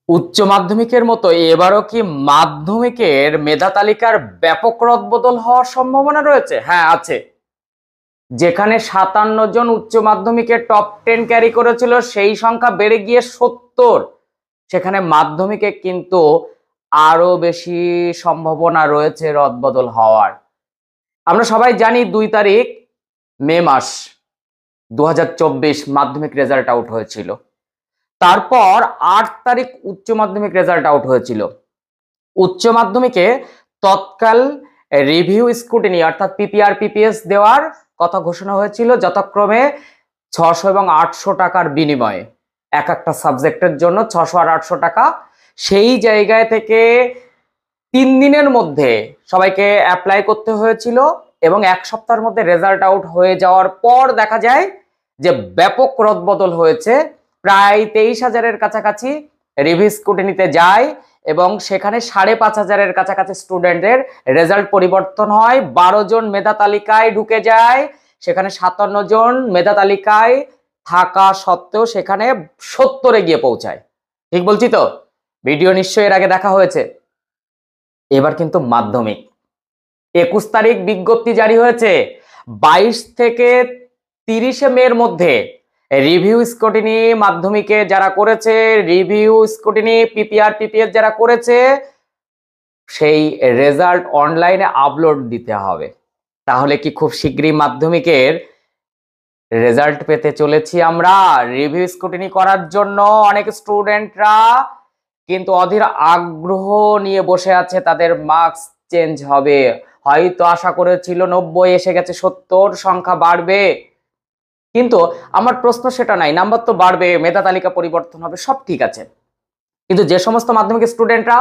উচ্চ মাধ্যমিকের মতো এবারও কি মাধ্যমিকের মেধা তালিকার ব্যাপক রদবদল হওয়ার সম্ভাবনা রয়েছে? হ্যাঁ, আছে। যেখানে 57 জন উচ্চ মাধ্যমিকের টপ 10 ক্যারি করেছিল সেই সংখ্যা বেড়ে গিয়ে 70। সেখানে মাধ্যমিকে কিন্তু আরো বেশি সম্ভাবনা রয়েছে রদবদল হওয়ার। আমরা সবাই জানি 2 তারিখ মে মাস 2024 মাধ্যমিক রেজাল্ট আউট হয়েছিল। তারপর 8 তারিখ উচ্চ মাধ্যমিক রেজাল্ট আউট হয়েছিল। উচ্চ মাধ্যমিকে তৎকাল রিভিউ স্ক্রুটিনি অর্থাৎ পিপিআর পিপিএস দেওয়ার কথা ঘোষণা হয়েছিল, যথাক্রমে 600 এবং 800 টাকার বিনিময়ে। এক একটা সাবজেক্টের জন্য 600 আর 800 টাকা। সেই জায়গায় থেকে 3 দিনের মধ্যে সবাইকে অ্যাপ্লাই করতে হয়েছিল এবং 1 সপ্তাহের মধ্যে রেজাল্ট আউট হয়ে যাওয়ার পর দেখা যায় যে ব্যাপক রদবদল হয়েছে। প্রায় 23,000-এর কাছাকাছি রিভিউ স্ক্রুটিনিতে যায় এবং সেখানে 5,500-এর কাছাকাছি স্টুডেন্টের রেজাল্ট পরিবর্তন হয়। 12 জন মেধা তালিকায় ঢুকে যায়, সেখানে 57 জন মেধা তালিকায় থাকা সত্ত্বেও সেখানে 70-এ গিয়ে পৌঁছায়। ঠিক বলছি তো? ভিডিও নিশ্চয়ই এর আগে দেখা হয়েছে। এবার কিন্তু মাধ্যমিক 21 তারিখ বিজ্ঞপ্তি জারি হয়েছে। 22 থেকে 30 মের মধ্যে রিভিউ স্ক্রুটিনি মাধ্যমিকে যারা করেছে, রিভিউ স্ক্রুটিনি পিপিআর পিপিএস যারা করেছে, সেই রেজাল্ট অনলাইনে আপলোড দিতে হবে। তাহলে কি খুব শীঘ্রই মাধ্যমিকের রেজাল্ট পেতে চলেছি আমরা? রিভিউ স্ক্রুটিনি করার জন্য অনেক স্টুডেন্টরা কিন্তু অধীর আগ্রহ নিয়ে বসে আছে, তাদের মার্কস চেঞ্জ হবে। হয়তো আশা করেছিল 90, এসে গেছে 70, সংখ্যা বাড়বে। কিন্তু আমার প্রশ্ন সেটা নাই, নাম্বার তো বাড়বে, মেধা তালিকা পরিবর্তন হবে, সব ঠিক আছে। কিন্তু যে সমস্ত মাধ্যমিক স্টুডেন্টরা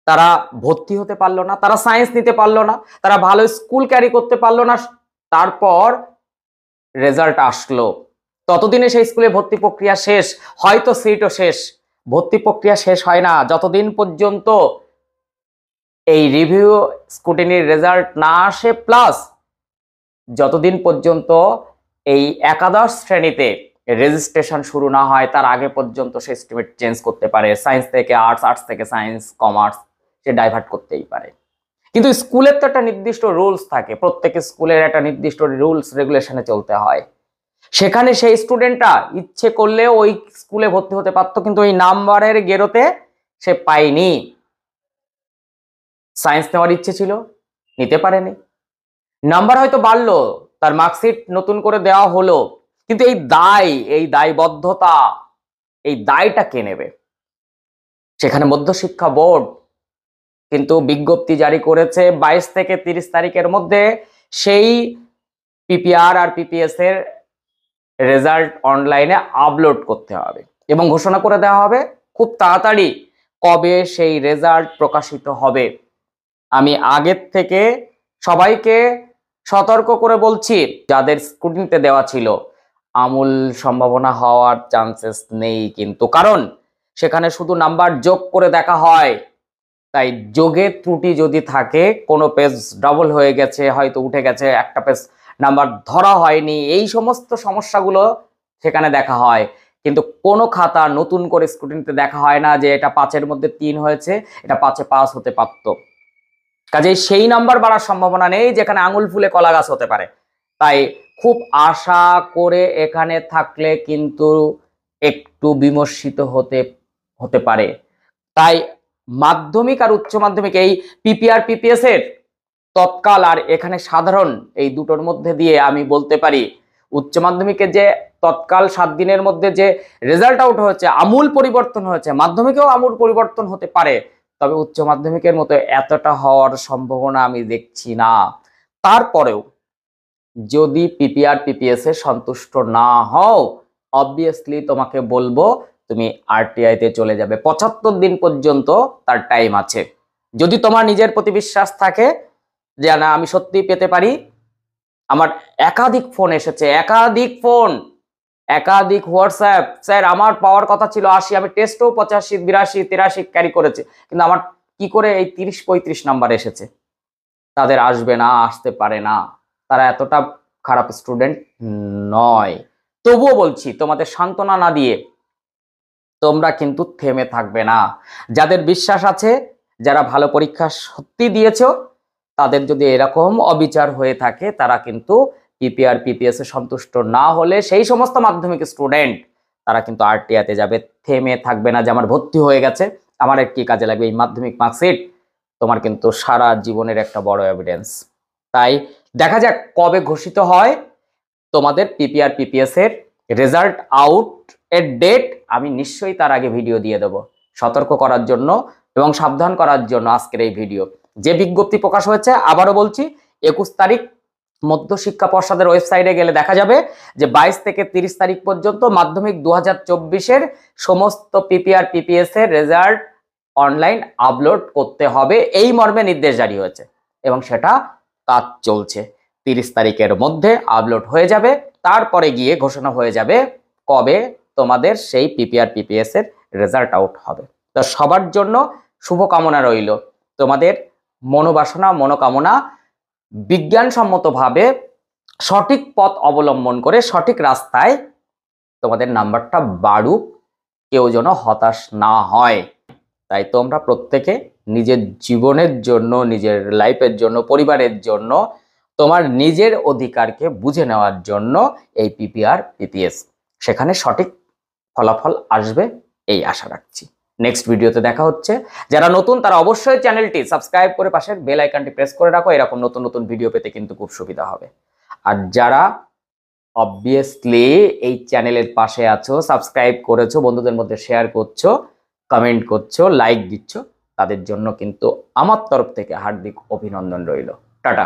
তারা ভর্তি হতে পারলো না, তারা সায়েন্স নিতে পারলো না, তারা ভালো স্কুল ক্যারি করতে পারলো না, তারপর রেজাল্ট আসলো, ততদিনে সেই স্কুলে ভর্তি প্রক্রিয়া শেষ, হয়তো সিটও শেষ। ভর্তি প্রক্রিয়া শেষ হয় না যতদিন পর্যন্ত এই রিভিউ স্ক্রুটিনির রেজাল্ট না আসে, প্লাস যতদিন পর্যন্ত এই একাদশ শ্রেণীতে রেজিস্ট্রেশন শুরু না হয় তার আগে পর্যন্ত সে এস্টিমেট চেঞ্জ করতে পারে। সায়েন্স থেকে আর্টস, আর্টস থেকে সায়েন্স, কমার্স, সে ডাইভার্ট করতেই পারে। কিন্তু স্কুলের তো একটা নির্দিষ্ট রুলস থাকে, প্রত্যেক স্কুলের একটা নির্দিষ্ট রুলস রেগুলেশনে চলতে হয়। সেখানে সেই স্টুডেন্টটা ইচ্ছে করলে ওই স্কুলে ভর্তি হতে পারতো, কিন্তু ওই নাম্বারের গেরোতে সে পায়নি। সায়েন্স নেওয়ার ইচ্ছে ছিল, নিতে পারেনি। নাম্বার হয়তো বাড়লো, তার মার্কশিট নতুন করে দেওয়া হলো, কিন্তু এই দায়বদ্ধতা, এই দায়টা কে নেবে? সেখানে মধ্যশিক্ষা বোর্ড কিন্তু বিজ্ঞপ্তি জারি করেছে 22 থেকে 30 তারিখের মধ্যে সেই পিপিআর আর পিপিএস এর রেজাল্ট অনলাইনে আপলোড করতে হবে এবং ঘোষণা করে দেওয়া হবে খুব তাড়াতাড়ি কবে সেই রেজাল্ট প্রকাশিত হবে। আমি আগের থেকে সবাইকে সতর্ক করে বলছি, যাদের স্ক্রুটিনিতে দেওয়া ছিল আমূল সম্ভাবনা হওয়ার চান্সেস নেই, কিন্তু কারণ সেখানে শুধু নাম্বার যোগ করে দেখা হয়। তাই যোগের ত্রুটি যদি থাকে, কোনো পেজ ডাবল হয়ে গেছে, হয়তো উঠে গেছে, একটা পেজ নাম্বার ধরা হয়নি, এই সমস্ত সমস্যাগুলো সেখানে দেখা হয়। কিন্তু কোনো খাতা নতুন করে স্ক্রুটিনিতে দেখা হয় না যে এটা 5-এর মধ্যে 3 হয়েছে, এটা 5-এ পাস হতে পারতো। কাজেই সেই নাম্বার বাড়ার সম্ভাবনা নেই যেখানে আঙুল ফুলে কলা গাছ হতে পারে। তাই খুব আশা করে এখানে থাকলে কিন্তু একটু বিমর্ষিত হতে হতে পারে। তাই মাধ্যমিক আর উচ্চ মাধ্যমিক এই পিপিআর পিপিএস এর তৎকাল আর এখানে সাধারণ, এই দুটোর মধ্যে দিয়ে আমি বলতে পারি উচ্চ মাধ্যমিকে যে তৎকাল 7 দিনের মধ্যে যে রেজাল্ট আউট হয়েছে, আমূল পরিবর্তন হয়েছে, মাধ্যমিকেও আমূল পরিবর্তন হতে পারে, তবে উচ্চ মাধ্যমিকের মতো এতটা হওয়ার সম্ভাবনা আমি দেখছি না। তারপরেও যদি পিপিআর পিপিএস এ সন্তুষ্ট না হও, অবভিয়াসলি তোমাকে বলবো তুমি আরটিআই তে চলে যাবে। 75 দিন পর্যন্ত তার টাইম আছে। যদি তোমার নিজের প্রতি বিশ্বাস থাকে যে না আমি সত্যি পেতে পারি। আমার একাধিক ফোন এসেছে, একাধিক ফোন, একাধিক হোয়াটসঅ্যাপ, স্যার আমার পাওয়ার কথা ছিল 80, আমি টেস্টও 85, 82, 83 ক্যারি করেছি, কিন্তু আমার কি করে এই 30-35 নাম্বার এসেছে? তাদের আসবে না, আসতে পারে না, তারা এতটা খারাপ স্টুডেন্ট নয়। তবুও বলছি, তোমাদের সান্ত্বনা না দিয়ে তোমরা কিন্তু থেমে থাকবে না। যাদের বিশ্বাস আছে, যারা ভালো পরীক্ষা সত্যি দিয়েছো, তাদের যদি এরকম অবিচার হয়ে থাকে, তারা কিন্তু পিপিআর পিপিএস এ সন্তুষ্ট না হলে সেই সমস্ত মাধ্যমিক স্টুডেন্ট তারা কিন্তু আরটিআইতে যাবে। থেমে থাকবে না যে আমার ভর্তি হয়ে গেছে, আমার আর কি কাজে লাগবে এই মাধ্যমিক মার্কশিট। তোমার কিন্তু সারা জীবনের একটা বড় এভিডেন্স। তাই দেখা যাক কবে ঘোষিত হয় তোমাদের পিপিআর পিপিএস এর রেজাল্ট আউট এর ডেট। আমি নিশ্চয়ই তার আগে ভিডিও দিয়ে দেবো সতর্ক করার জন্য এবং সাবধান করার জন্য আজকের এই ভিডিও। যে বিজ্ঞপ্তি প্রকাশ হয়েছে, আবারও বলছি, 21 তারিখ মধ্যশিক্ষা পর্ষদের ওয়েবসাইটে গেলে দেখা যাবে যে 22 থেকে 30 তারিখ পর্যন্ত মাধ্যমিক 2024-এর সমস্ত পিপিআর পিপিএস এর রেজাল্ট অনলাইন আপলোড করতে হবে, এই মর্মে নির্দেশ জারি হয়েছে এবং সেটা কাজ চলছে। 30 তারিখের মধ্যে আপলোড হয়ে যাবে, তারপরে গিয়ে ঘোষণা হয়ে যাবে কবে তোমাদের সেই পিপিআর পিপিএস এর রেজাল্ট আউট হবে। তো সবার জন্য শুভকামনা রইল। তোমাদের মনোবাসনা মনোকামনা বিজ্ঞানসম্মতভাবে সঠিক পথ অবলম্বন করে সঠিক রাস্তায় তোমাদের নাম্বারটা বাড়ুক, কেউ যেন হতাশ না হয়। তাই তোমরা প্রত্যেকে নিজের জীবনের জন্য, নিজের লাইফের জন্য, পরিবারের জন্য, তোমার নিজের অধিকারকে বুঝে নেওয়ার জন্য এই পিপিআর পিপিএস, সেখানে সঠিক ফলাফল আসবে এই আশা রাখছি। নেক্সট ভিডিওতে দেখা হচ্ছে। যারা নতুন তারা অবশ্যই চ্যানেলটি সাবস্ক্রাইব করে পাশের বেল আইকনটি প্রেস করে রাখো, এরকম নতুন নতুন ভিডিও পেতে কিন্তু খুব সুবিধা হবে। আর যারা অবভিয়াসলি এই চ্যানেলের পাশে আছো, সাবস্ক্রাইব করেছো, বন্ধুদের মধ্যে শেয়ার করছো, কমেন্ট করছো, লাইক দিচ্ছ, তাদের জন্য কিন্তু আমার তরফ থেকে হার্দিক অভিনন্দন রইল। টাটা।